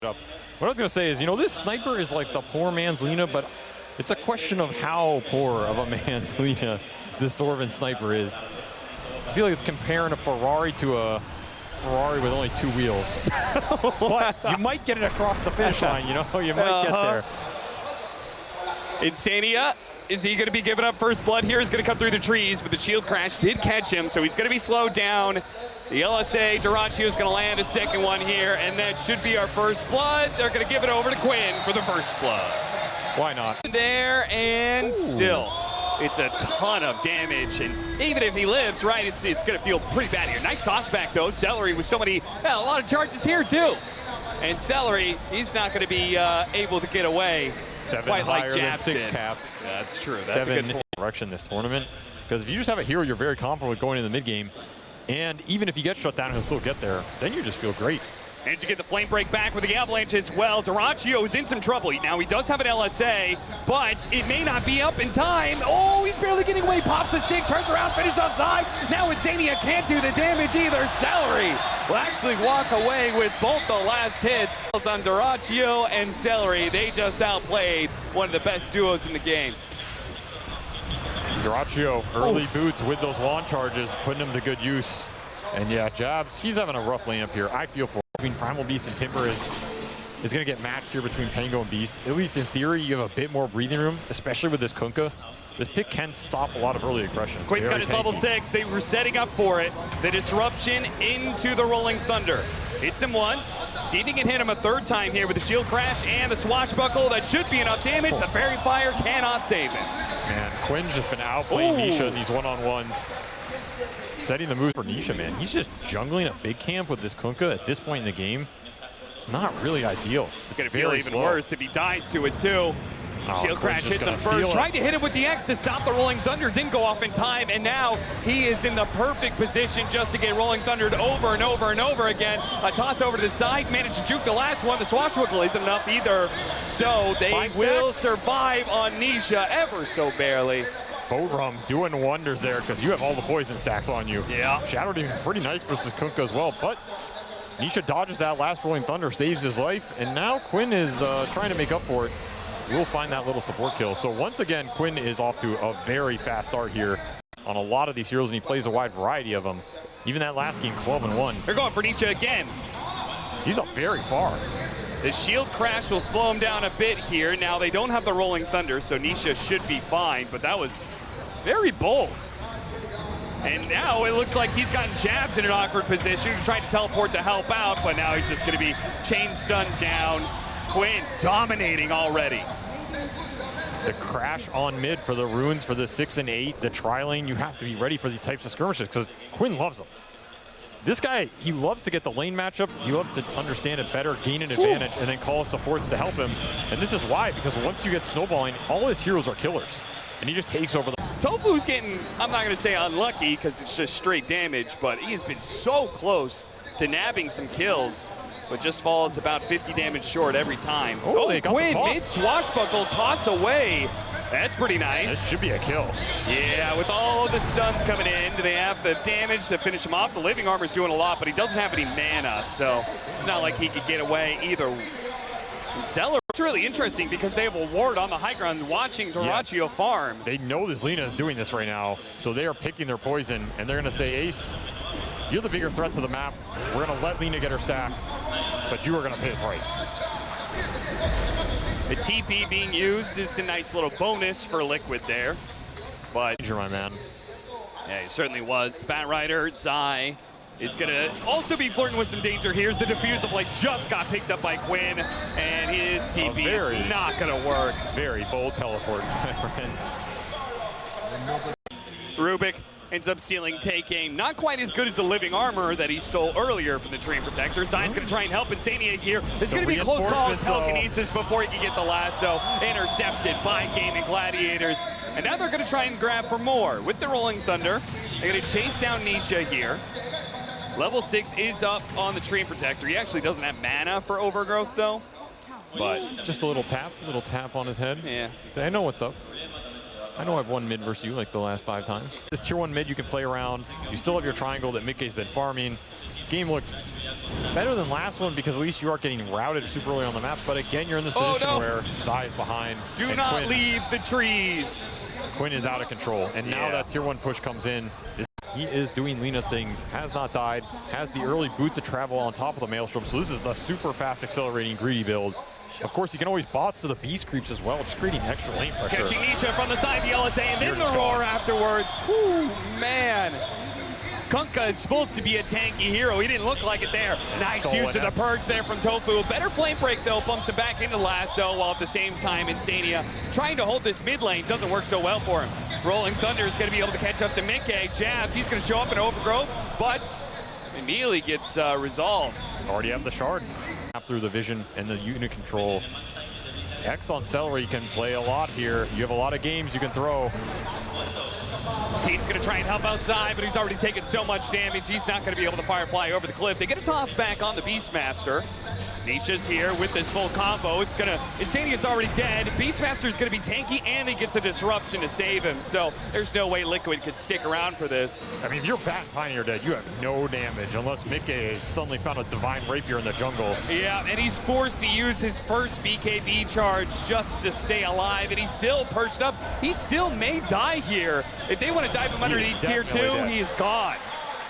What I was going to say is, you know, this sniper is like the poor man's Lina, but it's a question of how poor of a man's Lina this Dwarven sniper is. I feel like it's comparing a Ferrari to a Ferrari with only 2 wheels. But you might get it across the finish line, you know? You might get there. Insania, is he going to be giving up first blood here? He's going to come through the trees, but the shield crash did catch him, so he's going to be slowed down. The LSA, Duraccio is going to land a second one here, and that should be our first blood. They're going to give it over to Quinn for the first blood. Why not? There, and still, it's a ton of damage, and even if he lives, right, it's going to feel pretty bad here. Nice toss back, though. Celery with so many, a lot of charges here, too. And Celery, he's not going to be able to get away. 7 quite higher like than 6 Japston. cap. That's true. That's 7 a good point. direction this tournament. Because if you just have a hero you're very confident with going in the mid game, and even if you get shut down, he'll still get there, then you just feel great. And you get the flame break back with the avalanche as well. Duraccio is in some trouble. Now he does have an LSA, but it may not be up in time. Oh, he's barely getting away. Pops the stick, turns around, finishes offside. Now Insania can't do the damage either. Celery will actually walk away with both the last hits on Duraccio and Celery. They just outplayed one of the best duos in the game. Duraccio, early boots with those launch charges, putting him to good use. And yeah, Jabs, he's having a rough lane up here. I feel for him. Between Primal Beast and Timber is going to get matched here between Pango and Beast. At least in theory, you have a bit more breathing room, especially with this Kunkka. This pick can stop a lot of early aggression. Quinn's got his level 6. They were setting up for it. The disruption into the Rolling Thunder. Hits him once. See if he can hit him a third time here with the shield crash and the swashbuckle. That should be enough damage. The fairy fire cannot save it. Man, Quinn's just been outplaying Nisha in these one-on-ones. Setting the move for Nisha, man. He's just jungling a big camp with this Kunkka at this point in the game. It's not really ideal. It's going to feel even worse if he dies to it, too. Shield crash hits him first. Tried to hit him with the X to stop the Rolling Thunder. Didn't go off in time, and now he is in the perfect position just to get Rolling Thundered over and over and over again. A toss over to the side. Managed to juke the last one. The swashbuckle isn't enough either. So they will survive on Nisha ever so barely. Bodrum doing wonders there because you have all the poison stacks on you. Yeah. Shadow Demon pretty nice versus Kunkka as well, but Nisha dodges that last Rolling Thunder, saves his life, and now Quinn is trying to make up for it. We'll find that little support kill. So once again, Quinn is off to a very fast start here on a lot of these heroes, and he plays a wide variety of them. Even that last game, 12-1. They're going for Nisha again. He's up very far. The shield crash will slow him down a bit here. Now they don't have the Rolling Thunder, so Nisha should be fine, but that was very bold. And now it looks like he's gotten Jabs in an awkward position, trying to teleport to help out, but now he's just going to be chain stunned down. Quinn dominating already. The crash on mid for the runes for the 6 and 8, the tri-lane. You have to be ready for these types of skirmishes because Quinn loves them. This guy, he loves to get the lane matchup. He loves to understand it better, gain an advantage, and then call supports to help him. And this is why, because once you get snowballing, all his heroes are killers. And he just takes over the... Tofu's getting, I'm not going to say unlucky because it's just straight damage, but he has been so close to nabbing some kills, but just falls about 50 damage short every time. Oh, Quinn, mid-swashbuckle, toss away. That's pretty nice. That should be a kill. Yeah, with all of the stuns coming in, they have the damage to finish him off. The living armor's doing a lot, but he doesn't have any mana, so it's not like he could get away either. Celery, it's really interesting because they have a ward on the high ground watching Duraccio farm. They know this Lina is doing this right now, so they are picking their poison, and they're going to say, Ace, you're the bigger threat to the map. We're going to let Lina get her stack, but you are going to pay the price. The TP being used is a nice little bonus for Liquid there, but Danger, my man. Yeah, he certainly was. Batrider, Zai is going to also be flirting with some danger. Here's the Diffusal Blade, just got picked up by Quinn, and his TP is not going to work. Very bold teleport, my friend. Rubik ends up stealing Take Aim. Not quite as good as the living armor that he stole earlier from the Dream Protector. Zion's going to try and help Insania here. It's going to be a close call. Telekinesis before he can get the lasso. Intercepted by Gaming Gladiators. And now they're going to try and grab for more. With the Rolling Thunder, they're going to chase down Nisha here. Level 6 is up on the Dream Protector. He actually doesn't have mana for Overgrowth, though. But just a little tap on his head. Yeah. Say, I know what's up. I know I've won mid versus you like the last 5 times. This tier 1 mid you can play around. You still have your triangle that Mickey's been farming. game looks better than last one because at least you aren't getting routed super early on the map. But again, you're in this position where Zai is behind. Do not leave the trees. Quinn is out of control. And now that tier 1 push comes in, he is doing Lina things, has not died, has the early boots of travel on top of the Maelstrom. So this is the super fast accelerating greedy build. Of course, you can always bots to the beast creeps as well, just creating extra lane pressure. Catching Nisha from the side of the LSA, and then the roar afterwards. Whew, man. Kunkka is supposed to be a tanky hero. He didn't look like it there. Nice use of the purge there from Tofu. Better flame break, though. Bumps him back into Lasso, while at the same time, Insania trying to hold this mid lane. Doesn't work so well for him. Rolling Thunder is going to be able to catch up to Mickey. Jabs, he's going to show up in Overgrowth, but immediately gets resolved. Already have the shard. Through the vision and the unit control. X on Celery can play a lot here. You have a lot of games you can throw. Team's going to try and help out Zai, but he's already taken so much damage, he's not going to be able to Firefly over the cliff. They get a toss back on the Beastmaster. Nisha's here with this full combo. It's gonna, Insania's already dead. Beastmaster's gonna be tanky, and he gets a disruption to save him. So there's no way Liquid could stick around for this. I mean, if you're Bat and Tiny are dead, you have no damage unless Mickey has suddenly found a divine rapier in the jungle. Yeah, and he's forced to use his first BKB charge just to stay alive, and he's still perched up. He still may die here. If they want to dive him underneath tier 2, dead. he is gone.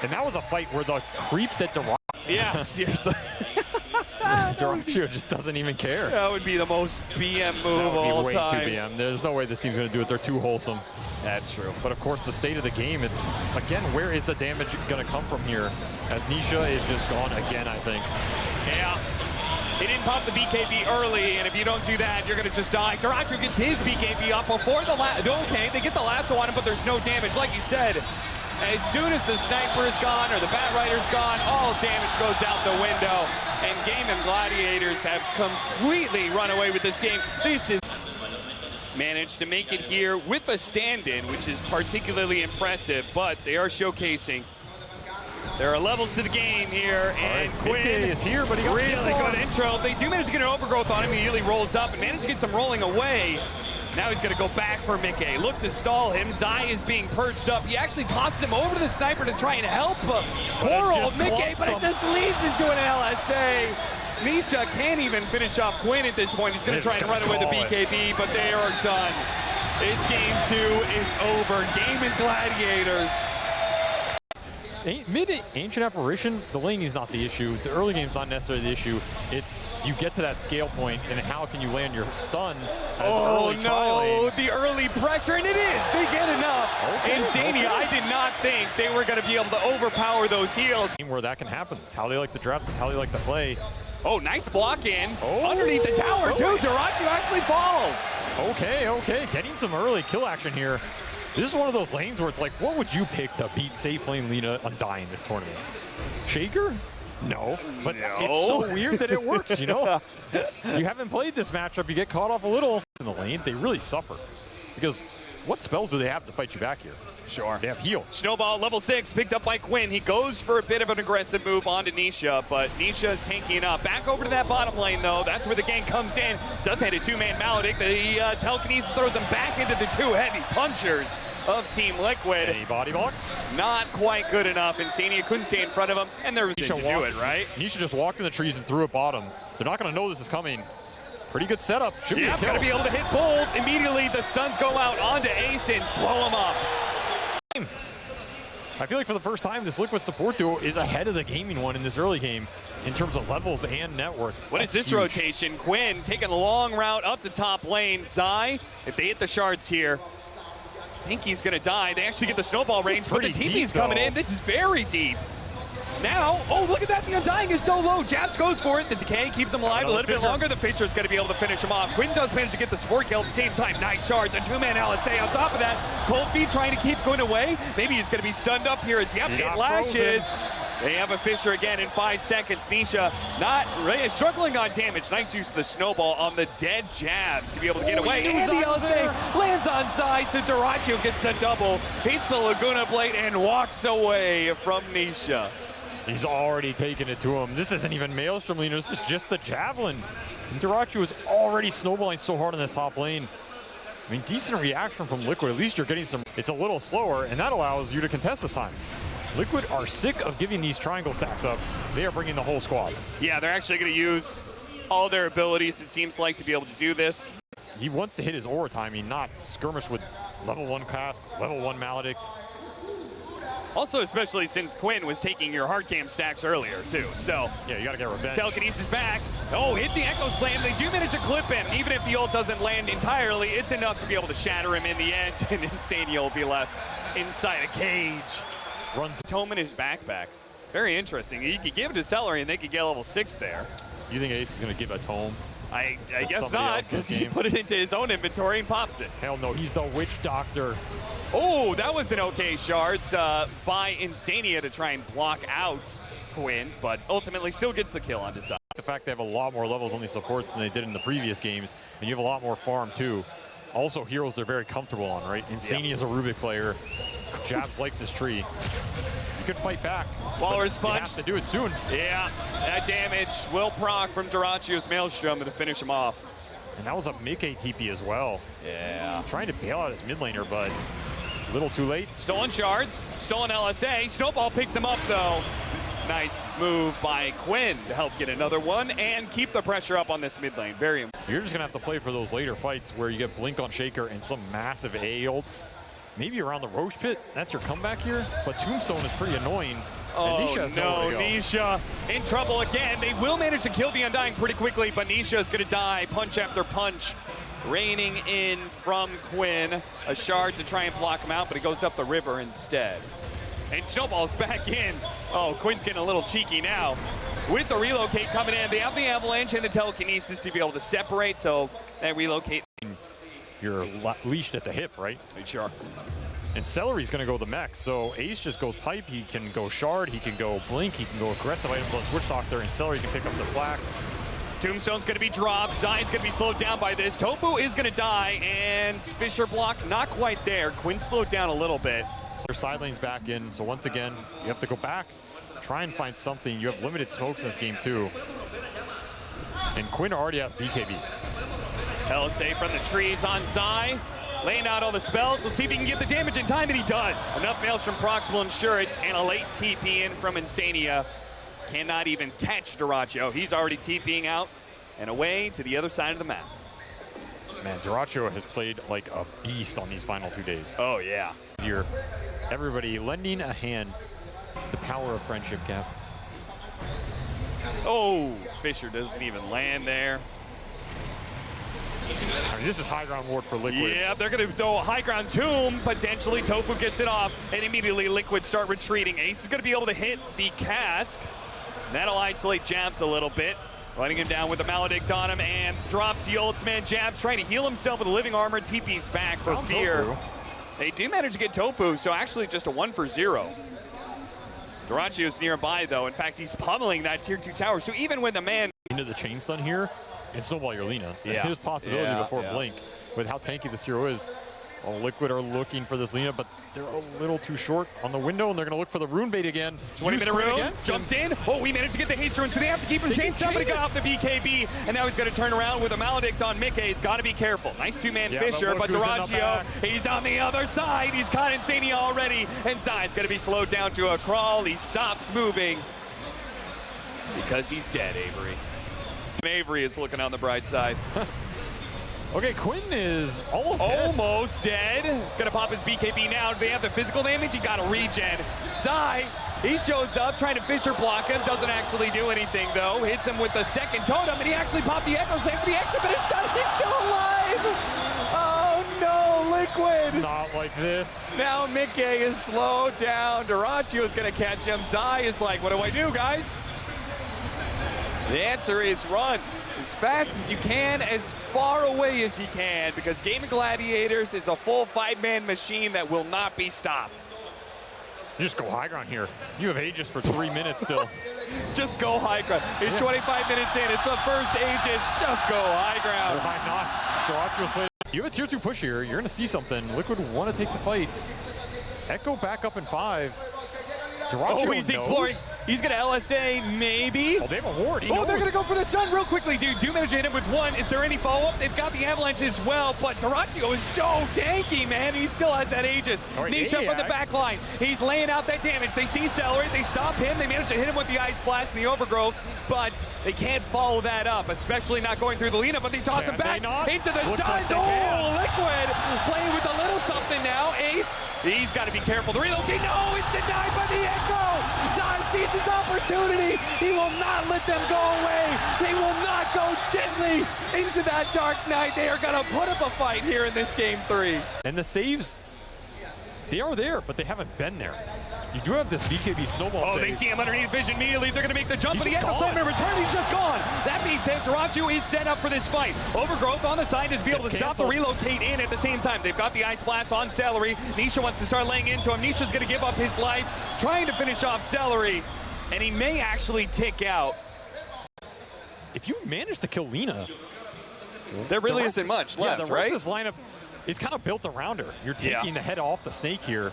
And that was a fight where the creep that Yeah, seriously. Dyrachyo just doesn't even care. That would be the most BM move of all way time. Too BM. There's no way this team's going to do it. They're too wholesome. That's true. But of course, the state of the game, it's, again, where is the damage going to come from here? As Nisha is just gone again, I think. Yeah. He didn't pop the BKB early, and if you don't do that, you're going to just die. Dyrachyo gets his BKB up before the okay, they get the lasso on him, but there's no damage. Like you said, as soon as the sniper is gone or the Bat Rider's gone, all damage goes out the window. And Game and Gladiators have completely run away with this game. This is managed to make it here with a stand-in, which is particularly impressive, but they are showcasing. There are levels to the game here, and Quinn is here, but he got really good intro. They do manage to get an overgrowth on him. He immediately rolls up and managed to get some rolling away. Now he's going to go back for Mickey. Look to stall him. Zai is being perched up. He actually tosses him over to the sniper to try and help poor old Mickey, but it just leads into an LSA. Nisha can't even finish off Quinn at this point. He's going to try and run away with the BKB, but they are done. It's game 2 is over. Game and Gladiators. Mid-Ancient Apparition, the lane is not the issue. The early game's not necessarily the issue. It's you get to that scale point, and how can you land your stun as early no, the early pressure, and it is. They get enough. Insania, I did not think they were going to be able to overpower those heals. Where that can happen. It's how they like to draft. It's how they like to play. Oh, nice block in. Underneath the tower, too. Dyrachyo actually falls. Okay. Getting some early kill action here. This is one of those lanes where it's like, what would you pick to beat safe lane Lina Undying this tournament? Shaker? No, but it's so weird that it works, you know? You haven't played this matchup, you get caught off a little. In the lane, they really suffer. Because what spells do they have to fight you back here? Sure. They have heal. Snowball, level 6, picked up by Quinn. He goes for a bit of an aggressive move onto Nisha, but Nisha is tanking up. Back over to that bottom lane, though. That's where the gang comes in. Does hit a 2-man Maledict. The telekinesis throws him back into the 2 heavy punchers of Team Liquid. Any body blocks? Not quite good enough. Insania couldn't stay in front of him, and there was Nisha to do it, right? Nisha just walked in the trees and threw it bottom. They're not going to know this is coming. Pretty good setup. Should be a kill. Gotta be able to hit bold. Immediately, the stuns go out onto Ace and blow him up. I feel like for the first time, this Liquid support duo is ahead of the gaming one in this early game in terms of levels and network. What is this rotation? Quinn taking the long route up to top lane. Zai, if they hit the shards here, I think he's gonna die. They actually get the snowball range, but the TP's coming in. This is very deep. Now, oh, look at that. The Undying is so low. Jabs goes for it. The decay keeps him alive a little bit longer. The Fisher's going to be able to finish him off. Quinn does manage to get the support kill at the same time. Nice shards. A 2-man LSA on top of that. Cold Feet trying to keep going away. Maybe he's going to be stunned up here as it lashes. They have a Fisher again in 5 seconds. Nisha not really struggling on damage. Nice use of the snowball on the dead Jabs to be able to get away. And the LSA lands on Zai, so Dyrachyo gets the double. Beats the Laguna Blade and walks away from Nisha. He's already taken it to him. This isn't even Maelstrom Lina, this is just the Javelin. And Dyrachyo is already snowballing so hard in this top lane. I mean, decent reaction from Liquid. At least you're getting some, it's a little slower, and that allows you to contest this time. Liquid are sick of giving these triangle stacks up. They are bringing the whole squad. Yeah, they're actually going to use all their abilities, it seems like, to be able to do this. He wants to hit his aura timing, not skirmish with level 1 Cask, level 1 Maledict. Also, especially since Quinn was taking your hard cam stacks earlier, too. So, yeah, you got to get revenge. Telekinesis back. Oh, hit the Echo Slam. They do manage to clip him. Even if the ult doesn't land entirely, it's enough to be able to shatter him in the end. And Insania will be left inside a cage. Runs. Tome in his backpack. Very interesting. You could give it to Celery and they could get level 6 there. You think Ace is going to give a Tome? I guess not, because he put it into his own inventory and pops it. Hell no, he's the witch doctor. Oh, that was an okay shards by Insania to try and block out Quinn, but ultimately still gets the kill on his side. The fact they have a lot more levels on these supports than they did in the previous games, and you have a lot more farm too. Also, heroes they're very comfortable on, right? Insania is a Rubik player. Jabs likes his tree. You could fight back. Walrus You punch. have to do it soon. Yeah, that damage will proc from Duracio's Maelstrom to finish him off. And that was a Mickey TP as well. Yeah. Trying to bail out his mid laner, but a little too late. Stolen shards, stolen LSA. Snowball picks him up though. Nice move by Quinn to help get another one and keep the pressure up on this mid lane. Very important. You're just gonna have to play for those later fights where you get Blink on Shaker and some massive A ult. Maybe around the Roche pit, that's your comeback here. But Tombstone is pretty annoying. Oh no, Nisha in trouble again. They will manage to kill the Undying pretty quickly, but Nisha is gonna die punch after punch. Raining in from Quinn. A shard to try and block him out, but he goes up the river instead. And Snowball's back in. Oh, Quinn's getting a little cheeky now. With the relocate coming in, they have the avalanche and the telekinesis to be able to separate, so they relocate. You're leashed at the hip, right? Sure. And Celery's gonna go the mech, so Ace just goes pipe, he can go shard, he can go blink, he can go aggressive items on Switch Doctor, and Celery can pick up the slack. Tombstone's gonna be dropped, Zion's gonna be slowed down by this. Tofu is gonna die, and Fisher block not quite there. Quinn slowed down a little bit. So their side lane's back in, so once again, you have to go back, try and find something. You have limited smokes in this game too. And Quinn already has BKB. LSA from the trees on Zai. Laying out all the spells. Let's see if he can get the damage in time, and he does. Enough Maelstrom procs will ensure it, and a late TP in from Insania. Cannot even catch Duracio. He's already TPing out and away to the other side of the map. Man, Duracio has played like a beast on these final 2 days. Oh, yeah. Here, everybody lending a hand. The power of friendship, Cap. Oh, Fisher doesn't even land there. I mean, this is high ground ward for Liquid. Yeah, they're going to throw a high ground tomb. Potentially, Tofu gets it off, and immediately Liquid start retreating. Ace is going to be able to hit the cask. That'll isolate Jabs a little bit. Running him down with a Maledict on him, and drops the ultimate. Jabs trying to heal himself with a living armor. TP's back for fear. They do manage to get Tofu, so actually just a 1 for 0. Duracio's nearby, though. In fact, he's pummeling that tier 2 tower. So even when the man into the chain stun here, and Snowball your Lina. Yeah. His possibility before Blink, with how tanky this hero is. Oh, Liquid are looking for this Lina, but they're a little too short on the window, and they're going to look for the rune bait again. 20-minute rune, jumps in. Oh, we managed to get the haste rune, so they have to keep him chained. Somebody got off the BKB, and now he's going to turn around with a Maledict on Mickey. He's got to be careful. Nice two-man Fisher, but Duracio, he's on the other side. He's caught Insania already, and Zion's going to be slowed down to a crawl. He stops moving because he's dead, Avery. Avery is looking on the bright side. Okay, Quinn is almost dead. He's gonna pop his BKB now. Do they have the physical damage? He got a regen. Zai, he shows up trying to Fisher block him. Doesn't actually do anything though. Hits him with the second totem, and he actually popped the Echo Save for the extra, but it's done. He's still alive. Oh no, Liquid. Not like this. Now Mickey is slowed down. Duracio is gonna catch him. Zai is like, what do I do, guys? The answer is run as fast as you can, as far away as you can, because Game of Gladiators is a full 5-man machine that will not be stopped. You just go high ground here. You have Aegis for 3 minutes still. Just go high ground. It's 25 minutes in. It's the first Aegis. Just go high ground. Why not? You have a tier 2 push here. You're going to see something. Liquid want to take the fight. Echo back up in 5. Oh, he's exploring. He's going to LSA, maybe. Oh, they have a ward. Oh, they're going to go for the stun real quickly, dude. Do manage to hit him with one. Is there any follow-up? They've got the avalanche as well, but Dyrachyo is so tanky, man. He still has that Aegis. Right, Nisha from the back line. He's laying out that damage. They see Celery. They stop him. They manage to hit him with the Ice Blast and the Overgrowth, but they can't follow that up, especially not going through the Lina, but they toss him back into the stun. Oh, Liquid playing with a little something now. Ace, he's got to be careful. The relocate. No, it's denied by the Echo. Zai sees his opportunity. He will not let them go away. They will not go gently into that Dark Knight. They are going to put up a fight here in this game 3. And the saves, they are there, but they haven't been there. You do have this BKB snowball Oh, save. they see him underneath vision immediately. They're going to make the jump, but the Echo gone. Summoner return. He's just gone. That being said, Dyrachyo is set up for this fight. Overgrowth on the side to be able to stop the relocate in at the same time. They've got the Ice Blast on Celery. Nisha wants to start laying into him. Nisha's going to give up his life, trying to finish off Celery, and he may actually tick out. If you manage to kill Lina, there really isn't much left, the rest right? of this lineup is kind of built around her. You're taking the head off the snake here.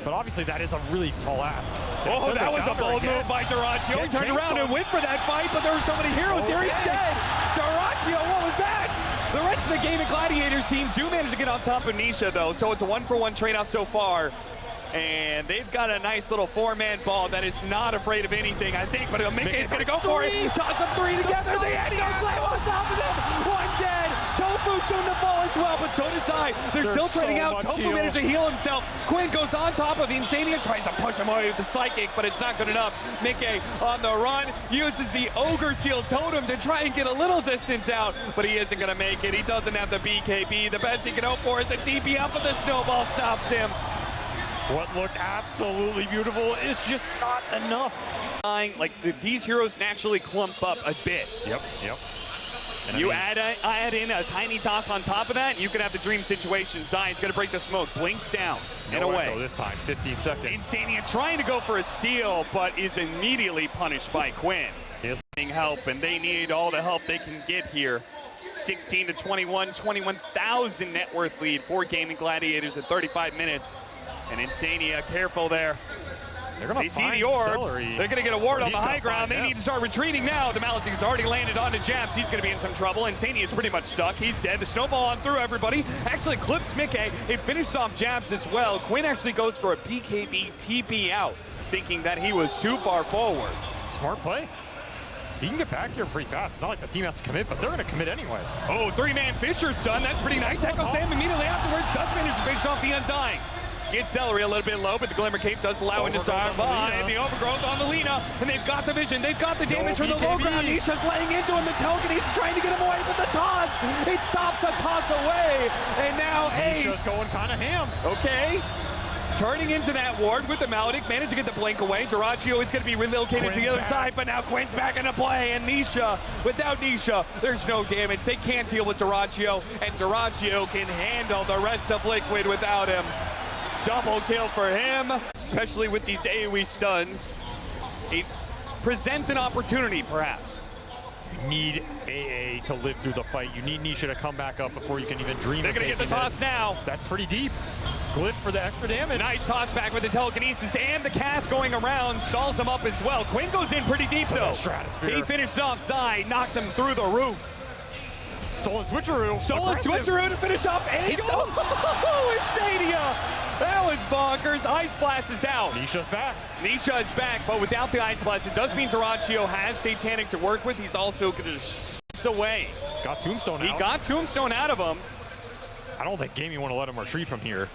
But obviously that is a really tall ask. Oh, that was a bold move by Dyrachyo. He turned around and went for that fight, but there were so many heroes here instead. Dyrachyo, what was that? The rest of the game, the Gladiators team do manage to get on top of Nisha, though, so it's a 1-for-1 trade-off so far. And they've got a nice little 4-man ball that is not afraid of anything, I think, but Mickey is going to go for it. Toss them 3 together. The Echo Slam on top of them. One dead. Tofu soon to fall as well, but so does Zai. They're still trading out. Tofu managed to heal himself. Quinn goes on top of Insania, tries to push him away with the Psychic, but it's not good enough. Mickey on the run, uses the Ogre Seal Totem to try and get a little distance out, but he isn't going to make it. He doesn't have the BKB. The best he can hope for is a TP up, but the snowball stops him. What looked absolutely beautiful is just not enough. Like, these heroes naturally clump up a bit. Yep. And You add in a tiny toss on top of that, and you can have the dream situation. Zai's going to break the smoke, blinks down, and away. This time, 15 seconds. Insania trying to go for a steal, but is immediately punished by Quinn. Yes. Help, and they need all the help they can get here. 16 to 21, 21,000 net worth lead for Gaming Gladiators at 35 minutes. And Insania, careful there. They see the orbs. Celery. They're going to get a ward on the high ground. They need to start retreating now. The Malice's already landed onto Japs. He's going to be in some trouble. Insania is pretty much stuck. He's dead. The snowball on through everybody. Actually clips Mickey. It finished off Japs as well. Quinn actually goes for a BKB TP out, thinking that he was too far forward. Smart play. He can get back here pretty fast. It's not like the team has to commit, but they're going to commit anyway. Oh, 3-man Fisher stun. That's pretty nice. Echo Sam immediately afterwards does manage to finish off the Undying. Gets Celery a little bit low, but the Glimmer Cape does allow him to start by the Overgrowth on the Lina, and they've got the vision. They've got the damage from the low ground. Nisha's laying into him. The telekinesis is trying to get him away, but the toss, it stops a toss away, and now Ace. Nisha's going kind of ham. Okay. Turning into that ward with the Maledict, managed to get the blink away. Dyrachyo is going to be relocated to the other side, but now Quinn's back into play, and Nisha, without Nisha, there's no damage. They can't deal with Dyrachyo, and Dyrachyo can handle the rest of Liquid without him. Double kill for him, especially with these AoE stuns. It presents an opportunity, perhaps. You need AA to live through the fight. You need Nisha to come back up before you can even dream They're of going to get the toss now. That's pretty deep. Glyph for the extra damage. Nice toss back with the telekinesis, and the cast going around stalls him up as well. Quinn goes in pretty deep, though. Stratosphere. He finished off Zai, knocks him through the roof. Stolen switcheroo. Stolen switcheroo to finish off Ace. Oh, Insania. That was bonkers. Ice Blast is out. Nisha's back. Nisha is back, but without the Ice Blast, it does mean Dyrachyo has Satanic to work with. He's also going to sh*** away. Got Tombstone out. He got Tombstone out of him. I don't think Gaming want to let him retreat from here.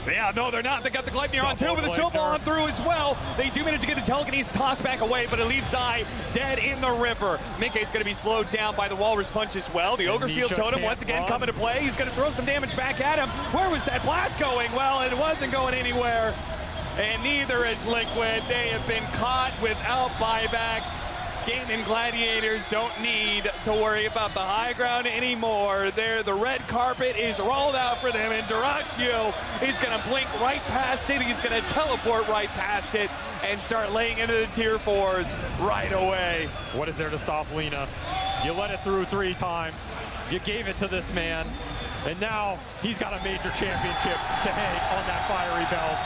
Yeah, no, they're not. They got the Gladiator on too, with the snowball on through as well. They do manage to get the telekinesis tossed back away, but it leaves Zai dead in the river. Mickey's going to be slowed down by the Walrus Punch as well. The Ogre Seal Totem once again coming to play. He's going to throw some damage back at him. Where was that blast going? Well, it wasn't going anywhere. And neither is Liquid. They have been caught without buybacks. Gaming Gladiators don't need to worry about the high ground anymore. The red carpet is rolled out for them, and Dyrachyo is going to blink right past it. He's going to teleport right past it and start laying into the tier 4s right away. What is there to stop Lina? You let it through 3 times. You gave it to this man, and now he's got a major championship to hang on that fiery belt.